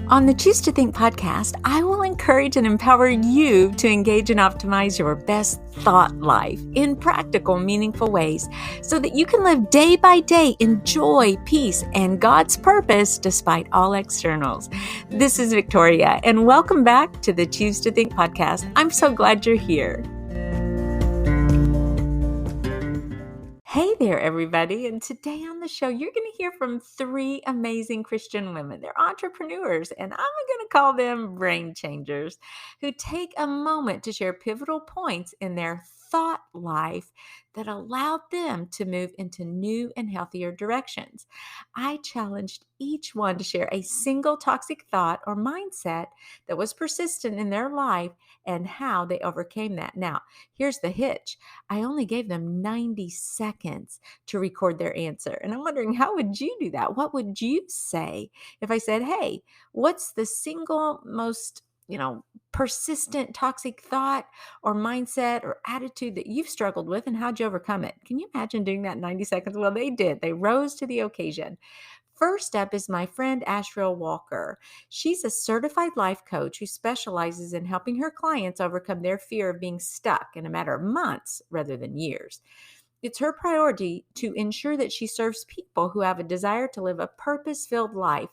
On the Choose to Think podcast, I will encourage and empower you to engage and optimize your best thought life in practical, meaningful ways so that you can live day by day in joy, peace, and God's purpose despite all externals. This is Victoria, and welcome back to the Choose to Think podcast. I'm so glad you're here. Hey there, everybody. And today on the show, you're going to hear from three amazing Christian women. They're entrepreneurs, and I'm going to call them brain changers, who take a moment to share pivotal points in their thought life that allowed them to move into new and healthier directions. I challenged each one to share a single toxic thought or mindset that was persistent in their life and how they overcame that. Now, here's the hitch. I only gave them 90 seconds to record their answer. And I'm wondering, how would you do that? What would you say if I said, hey, what's the single most persistent toxic thought or mindset or attitude that you've struggled with, and how'd you overcome it? Can you imagine doing that in 90 seconds? Well, they did. They rose to the occasion. First up is my friend ASHRIEL WALKER. She's a certified life coach who specializes in helping her clients overcome their fear of being stuck in a matter of months rather than years. It's her priority to ensure that she serves people who have a desire to live a purpose-filled life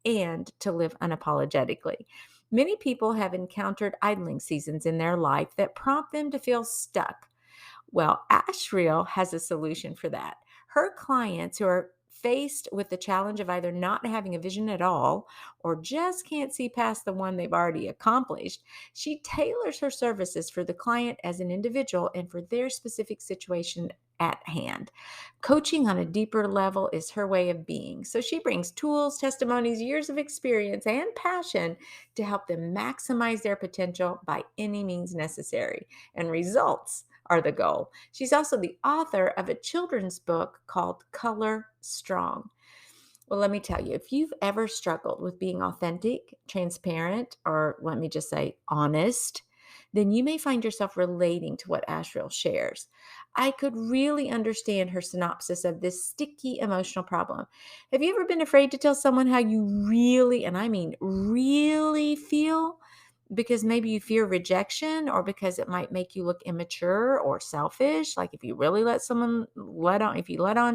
and to live unapologetically. Many people have encountered idling seasons in their life that prompt them to feel stuck. Well, ASHRIEL has a solution for that. Her clients who are faced with the challenge of either not having a vision at all or just can't see past the one they've already accomplished, she tailors her services for the client as an individual and for their specific situation at hand. Coaching on a deeper level is her way of being. So she brings tools, testimonies, years of experience, and passion to help them maximize their potential by any means necessary. And results are the goal. She's also the author of a children's book called Color Strong. Well, let me tell you, if you've ever struggled with being authentic, transparent, or let me just say honest, then you may find yourself relating to what ASHRIEL shares. I could really understand her synopsis of this sticky emotional problem. Have you ever been afraid to tell someone how you really, and I mean really feel? Because maybe you fear rejection, or because it might make you look immature or selfish. Like if you really let on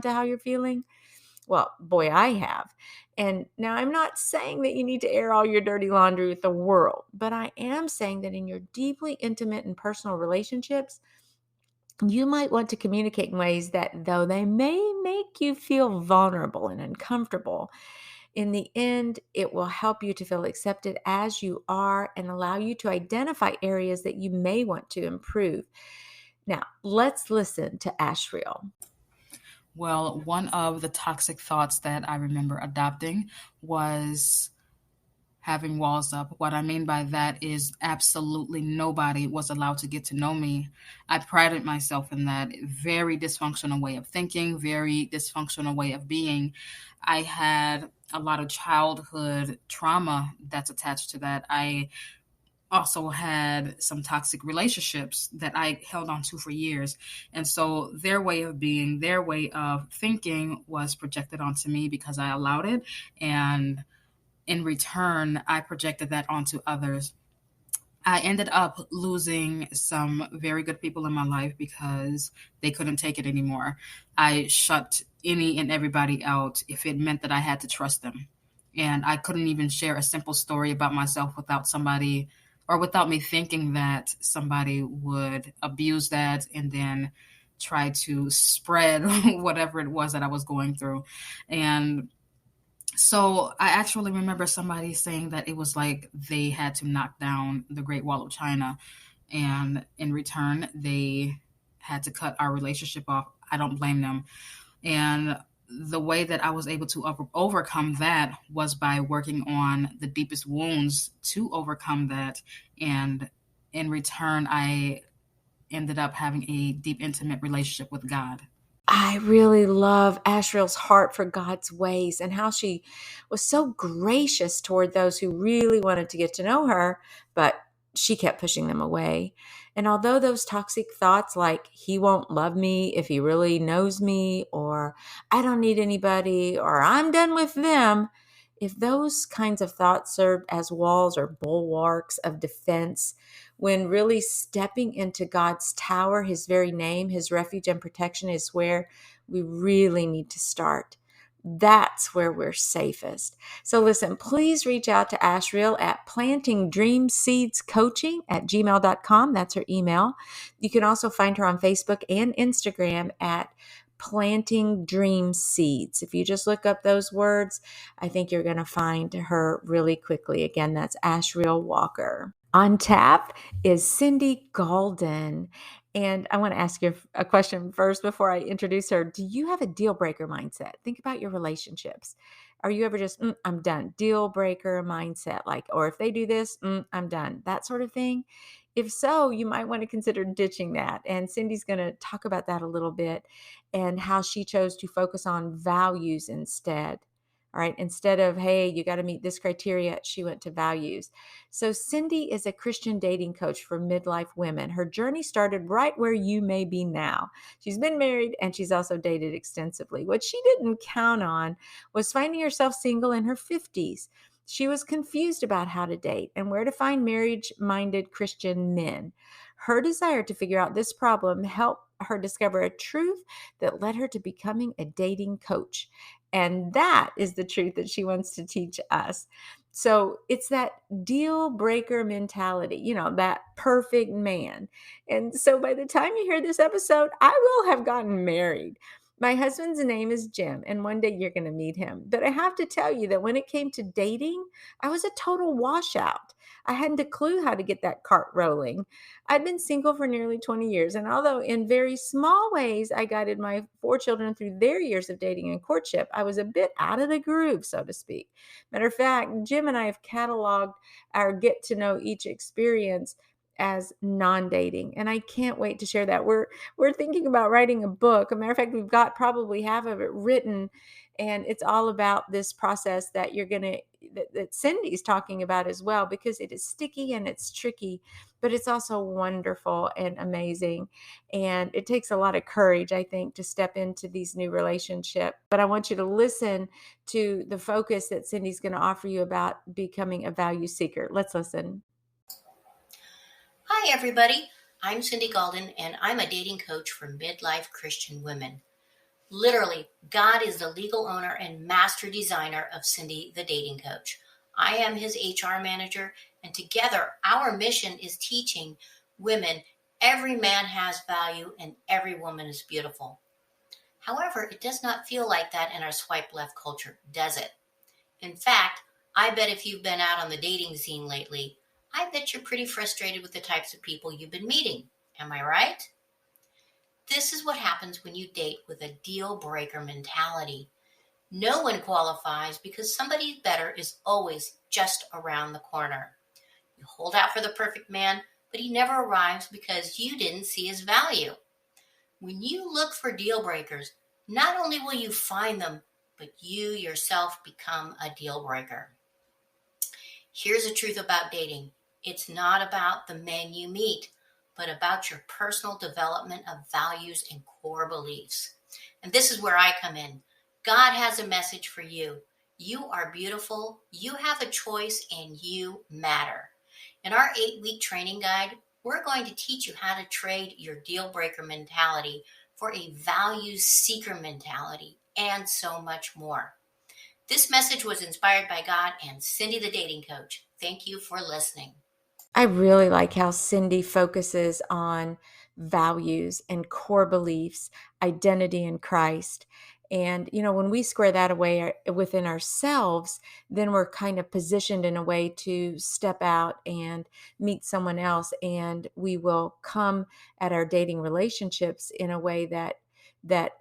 to how you're feeling. Well, boy, I have. And now I'm not saying that you need to air all your dirty laundry with the world, but I am saying that in your deeply intimate and personal relationships, you might want to communicate in ways that, though they may make you feel vulnerable and uncomfortable, in the end, it will help you to feel accepted as you are and allow you to identify areas that you may want to improve. Now, let's listen to ASHRIEL. Well, one of the toxic thoughts that I remember adopting was having walls up. What I mean by that is absolutely nobody was allowed to get to know me. I prided myself in that very dysfunctional way of thinking, very dysfunctional way of being. I had a lot of childhood trauma that's attached to that. I also had some toxic relationships that I held on to for years. And so their way of being, their way of thinking was projected onto me because I allowed it. And in return, I projected that onto others. I ended up losing some very good people in my life because they couldn't take it anymore. I shut any and everybody out if it meant that I had to trust them. And I couldn't even share a simple story about myself without somebody, or without me thinking that somebody would abuse that and then try to spread whatever it was that I was going through. And so I actually remember somebody saying that it was like they had to knock down the Great Wall of China, and in return, they had to cut our relationship off. I don't blame them. And the way that I was able to overcome that was by working on the deepest wounds to overcome that. And in return, I ended up having a deep, intimate relationship with God. I really love ASHRIEL's heart for God's ways and how she was so gracious toward those who really wanted to get to know her, but she kept pushing them away. And although those toxic thoughts like, he won't love me if he really knows me, or I don't need anybody, or I'm done with them, if those kinds of thoughts served as walls or bulwarks of defense, when really stepping into God's tower, his very name, his refuge and protection, is where we really need to start. That's where we're safest. So listen, please reach out to Ashriel at plantingdreamseedscoaching@gmail.com. That's her email. You can also find her on Facebook and Instagram at Planting Dream Seeds. If you just look up those words, I think you're going to find her really quickly. Again, that's ASHRIEL WALKER. On tap is Cindy GAULDEN. And I want to ask you a question first before I introduce her. Do you have a deal breaker mindset? Think about your relationships. Are you ever just, I'm done, deal breaker mindset? Like, or if they do this, I'm done, that sort of thing. If so, you might want to consider ditching that. And Cindy's going to talk about that a little bit and how she chose to focus on values instead. All right. Instead of, hey, you got to meet this criteria, she went to values. So Cindy is a Christian dating coach for midlife women. Her journey started right where you may be now. She's been married and she's also dated extensively. What she didn't count on was finding herself single in her 50s. She was confused about how to date and where to find marriage-minded Christian men. Her desire to figure out this problem helped her discover a truth that led her to becoming a dating coach. And that is the truth that she wants to teach us. So it's that deal breaker mentality, that perfect man. And so by the time you hear this episode, I will have gotten married. My husband's name is Jim, and one day you're going to meet him. But I have to tell you that when it came to dating, I was a total washout. I hadn't a clue how to get that cart rolling. I'd been single for nearly 20 years, and although in very small ways I guided my 4 children through their years of dating and courtship, I was a bit out of the groove, so to speak. Matter of fact, Jim and I have cataloged our get to know each experience as non-dating, and I can't wait to share that. We're thinking about writing a book. A matter of fact, we've got probably half of it written, and it's all about this process that that Cindy's talking about as well, because it is sticky and it's tricky, but it's also wonderful and amazing. And it takes a lot of courage, I think, to step into these new relationships. But I want you to listen to the focus that Cindy's going to offer you about becoming a value seeker. Let's listen. Hi, everybody. I'm Cindy GAULDEN, and I'm a dating coach for midlife Christian women. Literally, God is the legal owner and master designer of Cindy, the dating coach. I am his HR manager, and together our mission is teaching women every man has value and every woman is beautiful. However, it does not feel like that in our swipe left culture, does it? In fact, I bet if you've been out on the dating scene lately, I bet you're pretty frustrated with the types of people you've been meeting. Am I right? This is what happens when you date with a deal breaker mentality. No one qualifies because somebody better is always just around the corner. You hold out for the perfect man, but he never arrives because you didn't see his value. When you look for deal breakers, not only will you find them, but you yourself become a deal breaker. Here's the truth about dating. It's not about the men you meet, but about your personal development of values and core beliefs. And this is where I come in. God has a message for you. You are beautiful, you have a choice, and you matter. In our 8-week training guide, we're going to teach you how to trade your deal breaker mentality for a value seeker mentality and so much more. This message was inspired by God and Cindy the dating coach. Thank you for listening. I really like how Cindy focuses on values and core beliefs, identity in Christ. And, when we square that away within ourselves, then we're kind of positioned in a way to step out and meet someone else. And we will come at our dating relationships in a way that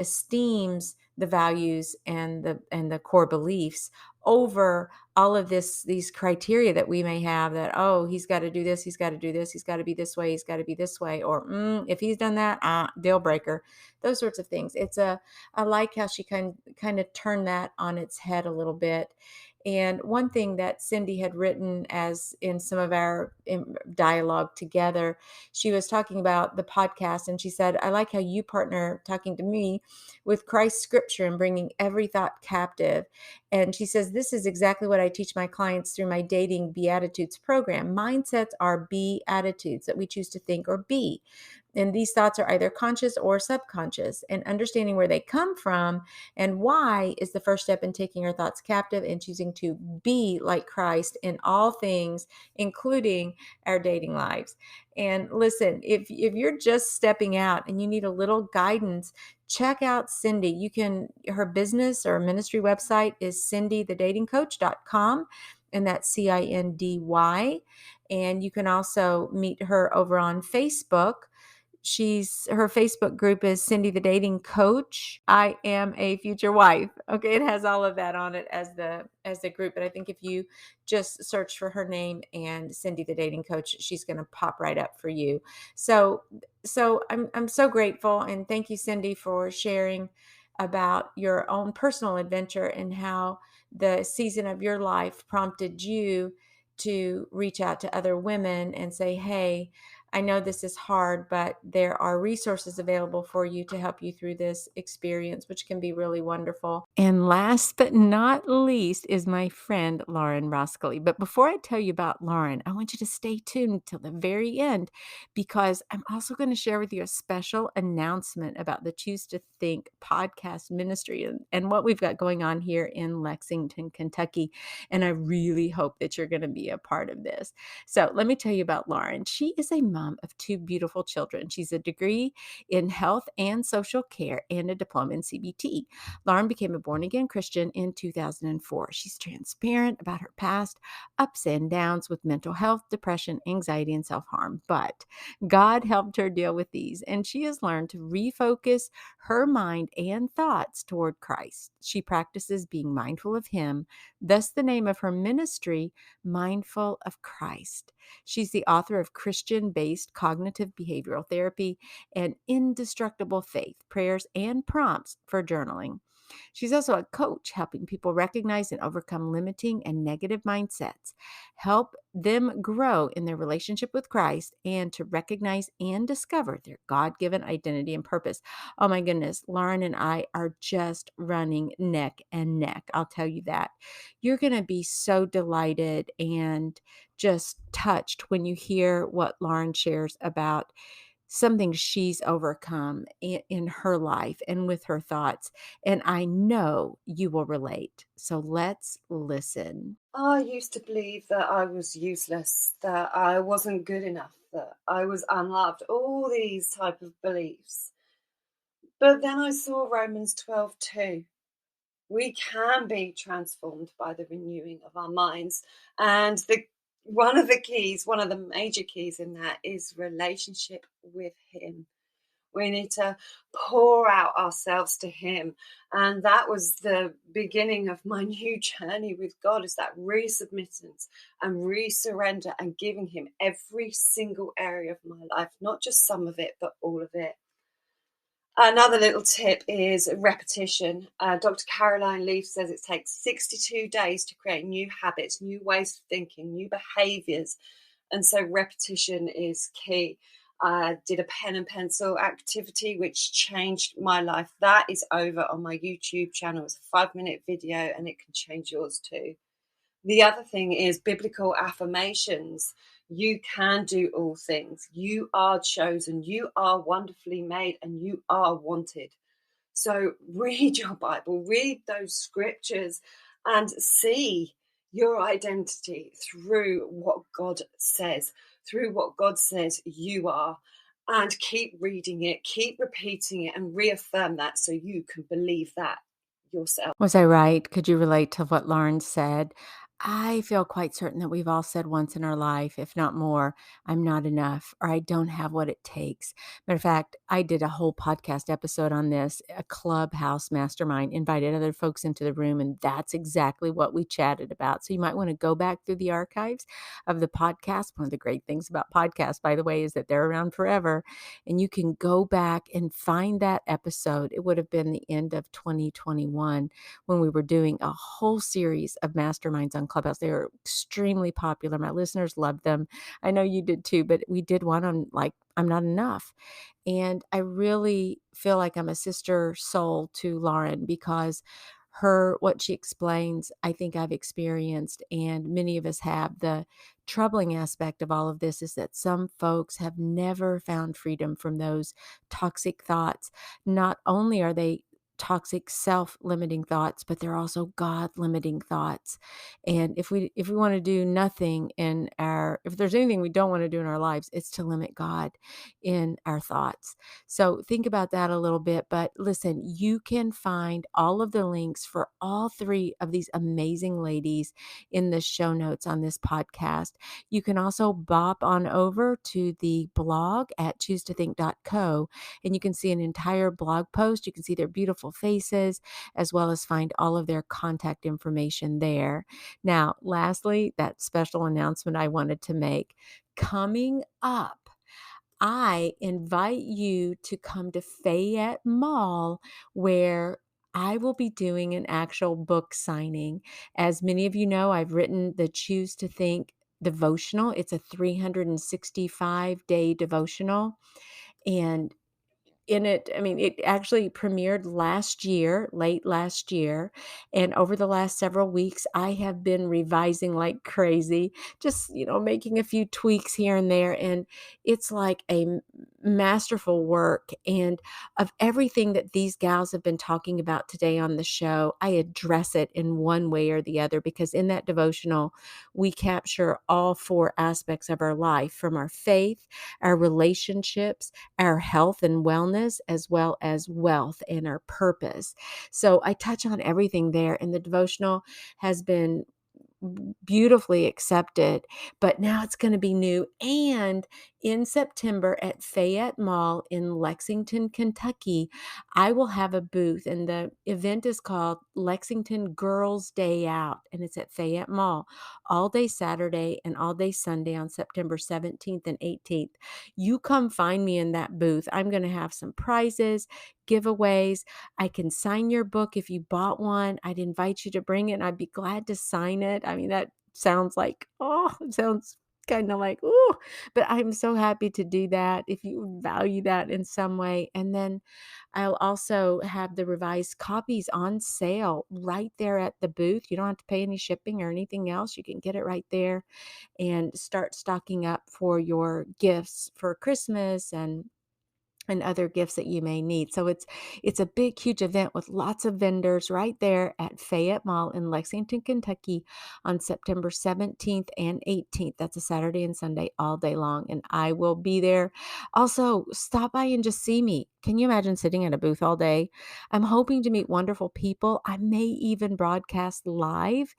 esteems the values and the core beliefs over all of these criteria that we may have, that, oh, he's got to do this, he's got to do this, he's got to be this way, he's got to be this way, or if he's done that, deal breaker, those sorts of things. I like how she kind of turned that on its head a little bit. And one thing that Cindy had written as in some of our dialogue together, she was talking about the podcast, and she said, I like how you partner talking to me with Christ's scripture and bringing every thought captive. And she says, this is exactly what I teach my clients through my dating Beatitudes program. Mindsets are be attitudes that we choose to think or be. And these thoughts are either conscious or subconscious. And understanding where they come from and why is the first step in taking our thoughts captive and choosing to be like Christ in all things, including our dating lives. And listen, if you're just stepping out and you need a little guidance, check out Cindy. Her business or ministry website is cindythedatingcoach.com, and that's CINDY. And you can also meet her over on Facebook. Her Facebook group is Cindy the Dating Coach. I am a future wife. Okay, it has all of that on it as the group. But I think if you just search for her name and Cindy the Dating Coach, she's going to pop right up for you. So I'm so grateful, and thank you, Cindy, for sharing about your own personal adventure and how the season of your life prompted you to reach out to other women and say, hey, I know this is hard, but there are resources available for you to help you through this experience, which can be really wonderful. And last but not least is my friend, Lauren ROSKILLY. But before I tell you about Lauren, I want you to stay tuned till the very end, because I'm also going to share with you a special announcement about the Choose to Think podcast ministry and what we've got going on here in Lexington, Kentucky. And I really hope that you're going to be a part of this. So let me tell you about Lauren. She is a mom of two beautiful children. She's a degree in health and social care and a diploma in CBT. Lauren became a born-again Christian in 2004. She's transparent about her past ups and downs with mental health, depression, anxiety, and self-harm. But God helped her deal with these, and she has learned to refocus her mind and thoughts toward Christ. She practices being mindful of Him, thus the name of her ministry, Mindful of Christ. She's the author of Christian-based cognitive behavioral therapy and Indestructible Faith, prayers and prompts for journaling. She's also a coach, helping people recognize and overcome limiting and negative mindsets, help them grow in their relationship with Christ, and to recognize and discover their God-given identity and purpose. Oh my goodness, Lauren and I are just running neck and neck. I'll tell you that. You're going to be so delighted and just touched when you hear what Lauren shares about something she's overcome in her life and with her thoughts. And I know you will relate. So let's listen. I used to believe that I was useless, that I wasn't good enough, that I was unloved, all these type of beliefs. But then I saw Romans 12:2. We can be transformed by the renewing of our minds. And one of the major keys in that is relationship with Him. We need to pour out ourselves to Him. And that was the beginning of my new journey with God, is that resubmittance and resurrender and giving Him every single area of my life, not just some of it, but all of it. Another little tip is repetition. Dr. Caroline Leaf says it takes 62 days to create new habits, new ways of thinking, new behaviors. And so repetition is key. I did a pen and pencil activity which changed my life. That is over on my YouTube channel. It's a 5-minute video and it can change yours too. The other thing is biblical affirmations. You can do all things. You are chosen. You are wonderfully made and you are wanted. So read your Bible, read those scriptures and see your identity through what God says, you are. And keep reading it, keep repeating it, and reaffirm that so you can believe that yourself. Was I right? Could you relate to what Lauren said? I feel quite certain that we've all said once in our life, if not more, I'm not enough, or I don't have what it takes. Matter of fact, I did a whole podcast episode on this, a clubhouse mastermind, invited other folks into the room, and that's exactly what we chatted about. So you might want to go back through the archives of the podcast. One of the great things about podcasts, by the way, is that they're around forever, and you can go back and find that episode. It would have been the end of 2021 when we were doing a whole series of masterminds on Clubhouse. They are extremely popular. My listeners love them. I know you did too, but we did one on like, I'm not enough. And I really feel like I'm a sister soul to Lauren because what she explains, I think I've experienced, and many of us have. The troubling aspect of all of this is that some folks have never found freedom from those toxic thoughts. Not only are they toxic self-limiting thoughts, but they're also God-limiting thoughts. And if we want to do nothing if there's anything we don't want to do in our lives, it's to limit God in our thoughts. So think about that a little bit. But listen, you can find all of the links for all three of these amazing ladies in the show notes on this podcast. You can also bop on over to the blog at choosetothink.co, and you can see an entire blog post. You can see their beautiful faces, as well as find all of their contact information there. Now, lastly, that special announcement I wanted to make. Coming up, I invite you to come to Fayette Mall, where I will be doing an actual book signing. As many of you know, I've written the Choose to Think devotional. It's a 365-day devotional. And in it, I mean, it actually premiered late last year. And over the last several weeks, I have been revising like crazy, just, making a few tweaks here and there. And it's like a masterful work. And of everything that these gals have been talking about today on the show, I address it in one way or the other, because in that devotional, we capture all four aspects of our life, from our faith, our relationships, our health and wellness, as well as wealth and our purpose. So I touch on everything there, and the devotional has been beautifully accepted, but now it's going to be new. And in September at Fayette Mall in Lexington, Kentucky, I will have a booth, and the event is called Lexington Girls Day Out, and it's at Fayette Mall all day Saturday and all day Sunday on September 17th and 18th. You come find me in that booth. I'm going to have some prizes, giveaways. I can sign your book if you bought one. I'd invite you to bring it, and I'd be glad to sign it. I mean, that sounds like, it sounds kind of like, but I'm so happy to do that if you value that in some way. And then I'll also have the revised copies on sale right there at the booth. You don't have to pay any shipping or anything else. You can get it right there and start stocking up for your gifts for Christmas and other gifts that you may need. So it's a big, huge event with lots of vendors right there at Fayette Mall in Lexington, Kentucky on September 17th and 18th. That's a Saturday and Sunday all day long, and I will be there. Also, stop by and just see me. Can you imagine sitting at a booth all day? I'm hoping to meet wonderful people. I may even broadcast live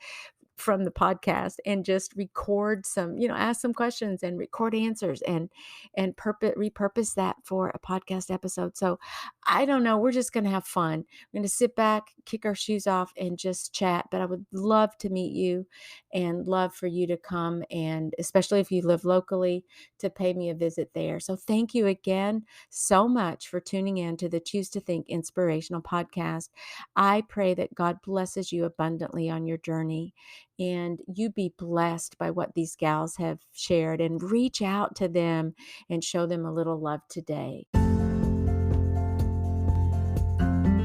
from the podcast and just record some, ask some questions and record answers and repurpose that for a podcast episode. So I don't know. We're just going to have fun. We're going to sit back, kick our shoes off, and just chat. But I would love to meet you and love for you to come, and especially if you live locally, to pay me a visit there. So thank you again so much for tuning in to the Choose to Think Inspirational podcast. I pray that God blesses you abundantly on your journey, and you be blessed by what these gals have shared, and reach out to them and show them a little love today.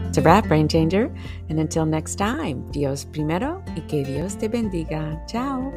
It's a wrap, Brain Changer. And until next time, Dios primero y que Dios te bendiga. Ciao.